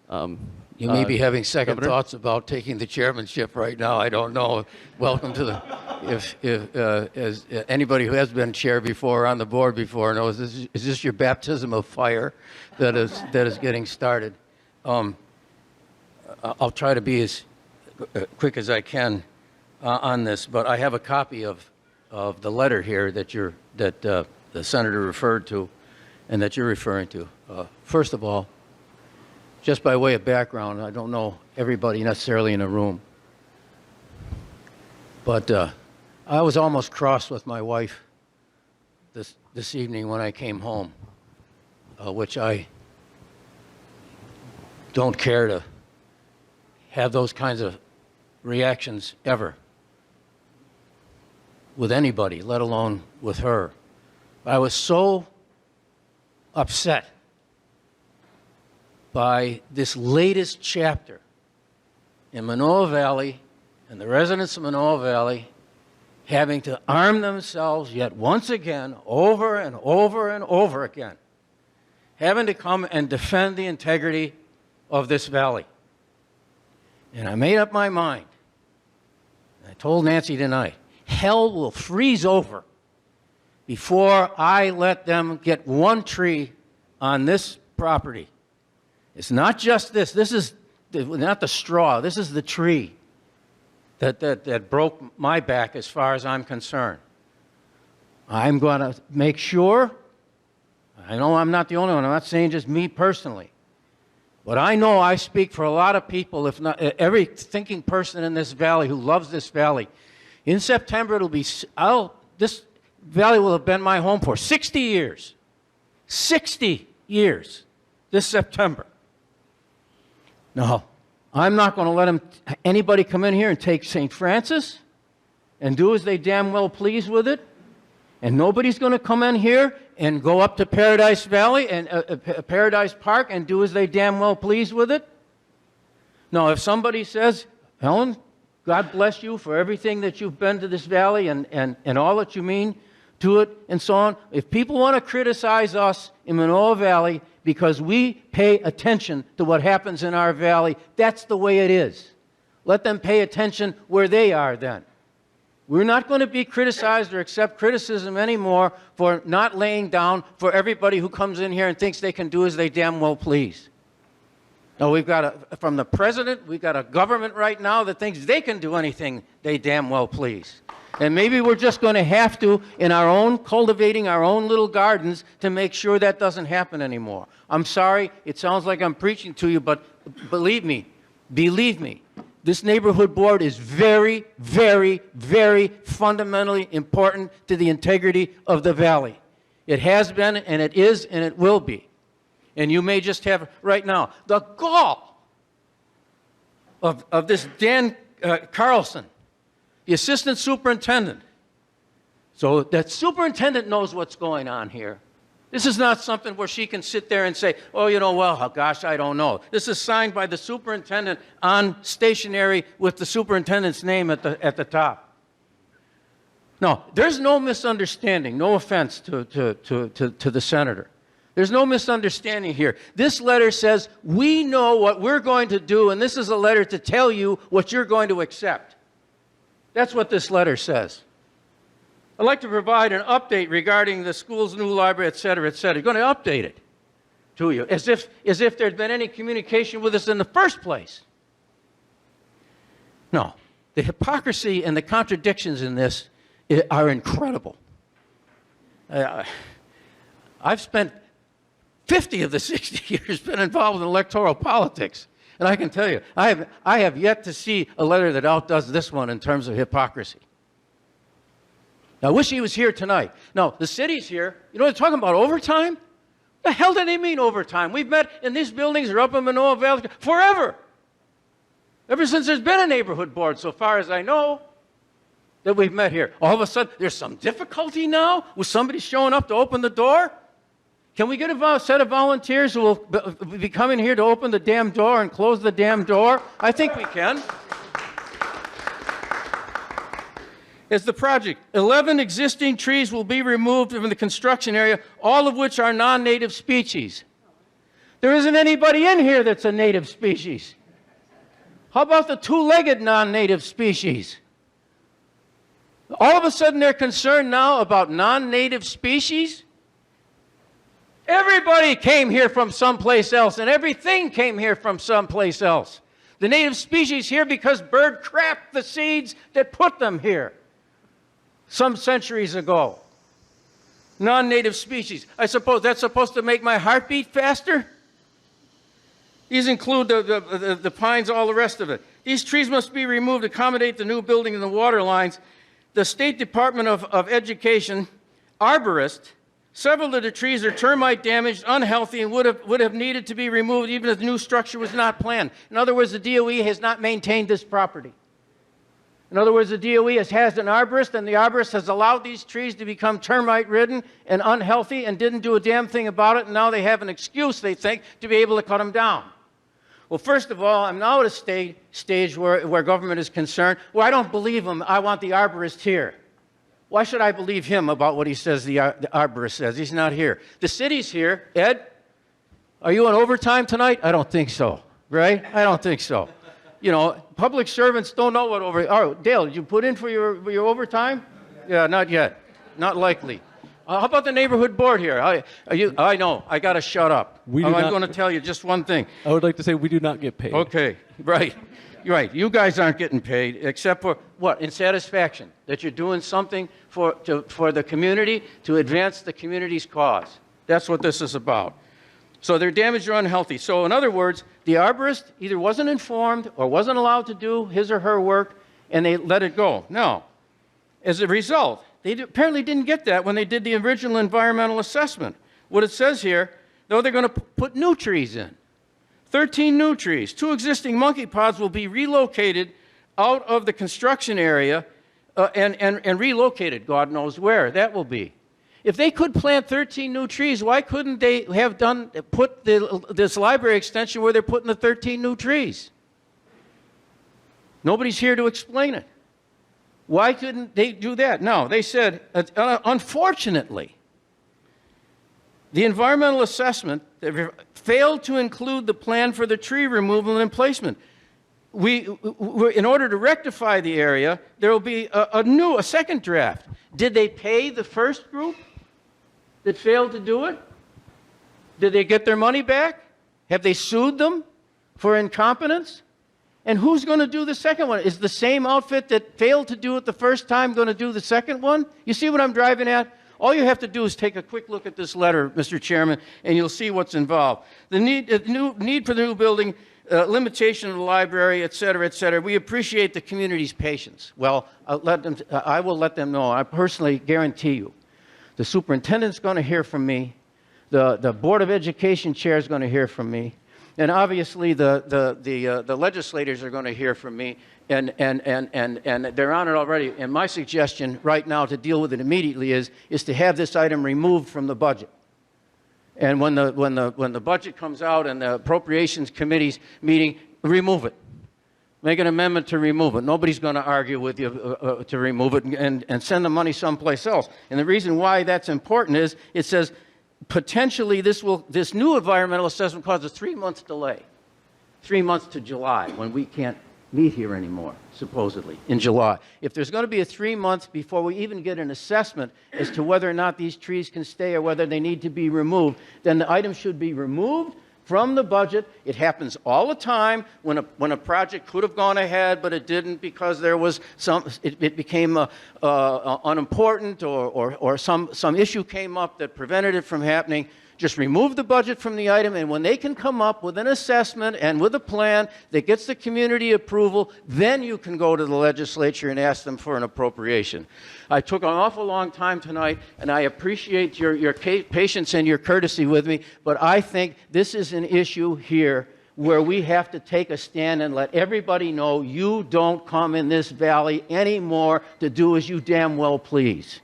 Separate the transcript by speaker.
Speaker 1: You may be having second
Speaker 2: Governor?
Speaker 1: thoughts about taking the chairmanship right now. I don't know. Welcome to the. As anybody who has been chair before, on the board before, knows, is this your baptism of fire that is getting started? I'll try to be as quick as I can on this, but I have a copy of the letter here that the senator referred to, and that you're referring to. First of all, just by way of background, I don't know everybody necessarily in the room, but I was almost cross with my wife this evening when I came home, which I don't care to have those kinds of reactions ever with anybody, let alone with her. I was so upset by this latest chapter in Manoa Valley and the residents of Manoa Valley having to arm themselves yet once again, over and over and over again, having to come and defend the integrity of this valley. And I made up my mind. I told Nancy tonight, hell will freeze over before I let them get one tree on this property. It's not just this. This is not the straw. This is the tree that broke my back as far as I'm concerned. I'm going to make sure, I know I'm not the only one. I'm not saying just me personally. But I know I speak for a lot of people, if not every thinking person in this valley who loves this valley. In September, it'll be, this valley will have been my home for 60 years. 60 years this September. No, I'm not going to let anybody come in here and take St. Francis and do as they damn well please with it. And nobody's going to come in here and go up to Paradise Valley and Paradise Park and do as they damn well please with it. No, if somebody says, Helen, God bless you for everything that you've been to this valley and all that you mean to it and so on. If people want to criticize us in Manoa Valley because we pay attention to what happens in our valley, that's the way it is. Let them pay attention where they are then. We're not going to be criticized or accept criticism anymore for not laying down for everybody who comes in here and thinks they can do as they damn well please. Now, from the president, we've got a government right now that thinks they can do anything they damn well please. And maybe we're just going to have to, in our own, cultivating our own little gardens to make sure that doesn't happen anymore. I'm sorry, it sounds like I'm preaching to you, but believe me, this neighborhood board is very, very, very fundamentally important to the integrity of the valley. It has been, and it is, and it will be. And you may just have, right now, the gall of this Dan Carlson, the assistant superintendent. So that superintendent knows what's going on here. This is not something where she can sit there and say, oh, you know, well, gosh, I don't know. This is signed by the superintendent on stationery with the superintendent's name at the top. No, there's no misunderstanding. No offense to the senator. There's no misunderstanding here. This letter says, we know what we're going to do, and this is a letter to tell you what you're going to accept. That's what this letter says. I'd like to provide an update regarding the school's new library, et cetera, et cetera. You're going to update it to you, as if there'd been any communication with us in the first place. No, the hypocrisy and the contradictions in this are incredible. I've spent 50 of the 60 years been involved in electoral politics. And I can tell you, I have yet to see a letter that outdoes this one in terms of hypocrisy. Now, I wish he was here tonight. No, the city's here. You know, they're talking about overtime? What the hell do they mean overtime? We've met in these buildings or up in Manoa Valley forever. Ever since there's been a neighborhood board, so far as I know, that we've met here. All of a sudden, there's some difficulty now with somebody showing up to open the door? Can we get a set of volunteers who will be coming here to open the damn door and close the damn door? I think we can. As the project, 11 existing trees will be removed from the construction area, all of which are non-native species. There isn't anybody in here that's a native species. How about the two-legged non-native species? All of a sudden they're concerned now about non-native species? Everybody came here from someplace else, and everything came here from someplace else. The native species here because bird crapped the seeds that put them here some centuries ago. Non-native species. I suppose that's supposed to make my heart beat faster? These include the pines, all the rest of it. These trees must be removed to accommodate the new building and the water lines. The State Department of Education, arborist, several of the trees are termite damaged, unhealthy, and would have needed to be removed even if the new structure was not planned. In other words, the DOE has not maintained this property. In other words, the DOE has an arborist, and the arborist has allowed these trees to become termite-ridden and unhealthy and didn't do a damn thing about it, and now they have an excuse, they think, to be able to cut them down. Well, first of all, I'm now at a stage where government is concerned. Well, I don't believe him. I want the arborist here. Why should I believe him about what he says the arborist says? He's not here. The city's here. Ed, are you on overtime tonight? I don't think so, right? I don't think so. You know, public servants don't know what Oh, Dale, did you put in for your overtime? Yeah, not yet. Not likely. How about the neighborhood board here? I know. I got to shut up. I'm going to tell you just one thing.
Speaker 2: I would like to say we do not get paid.
Speaker 1: Okay, right. You're right. You guys aren't getting paid, except for what? In satisfaction that you're doing something for the community to advance the community's cause. That's what this is about. So they're damaged or unhealthy. So in other words, the arborist either wasn't informed or wasn't allowed to do his or her work, and they let it go. Now, as a result, they apparently didn't get that when they did the original environmental assessment. What it says here, though, they're going to put new trees in. 13 new trees. 2 existing monkey pods will be relocated out of the construction area and relocated, God knows where that will be. If they could plant 13 new trees, why couldn't they have put this library extension where they're putting the 13 new trees? Nobody's here to explain it. Why couldn't they do that? No, they said, unfortunately, the environmental assessment failed to include the plan for the tree removal and placement. In order to rectify the area, there will be a second draft. Did they pay the first group that failed to do it? Did they get their money back? Have they sued them for incompetence? And who's going to do the second one? Is the same outfit that failed to do it the first time going to do the second one? You see what I'm driving at? All you have to do is take a quick look at this letter, Mr. Chairman, and you'll see what's involved. The need for the new building, limitation of the library, et cetera, et cetera. We appreciate the community's patience. Well, I will let them know. I personally guarantee you, the superintendent's going to hear from me. The Board of Education chair is going to hear from me. And obviously, the legislators are going to hear from me, and they're on it already. And my suggestion right now to deal with it immediately is to have this item removed from the budget. And when the budget comes out and the Appropriations Committee's meeting, remove it. Make an amendment to remove it. Nobody's going to argue with you to remove it and send the money someplace else. And the reason why that's important is it says, potentially this new environmental assessment causes 3 months delay. 3 months to July, when we can't meet here anymore, supposedly, in July. If there's going to be a 3 months before we even get an assessment as to whether or not these trees can stay or whether they need to be removed, then the item should be removed from the budget. It happens all the time when a project could have gone ahead, but it didn't because there was it became unimportant or some issue came up that prevented it from happening. Just remove the budget from the item, and when they can come up with an assessment and with a plan that gets the community approval, then you can go to the legislature and ask them for an appropriation. I took an awful long time tonight, and I appreciate your patience and your courtesy with me, but I think this is an issue here where we have to take a stand and let everybody know you don't come in this valley anymore to do as you damn well please.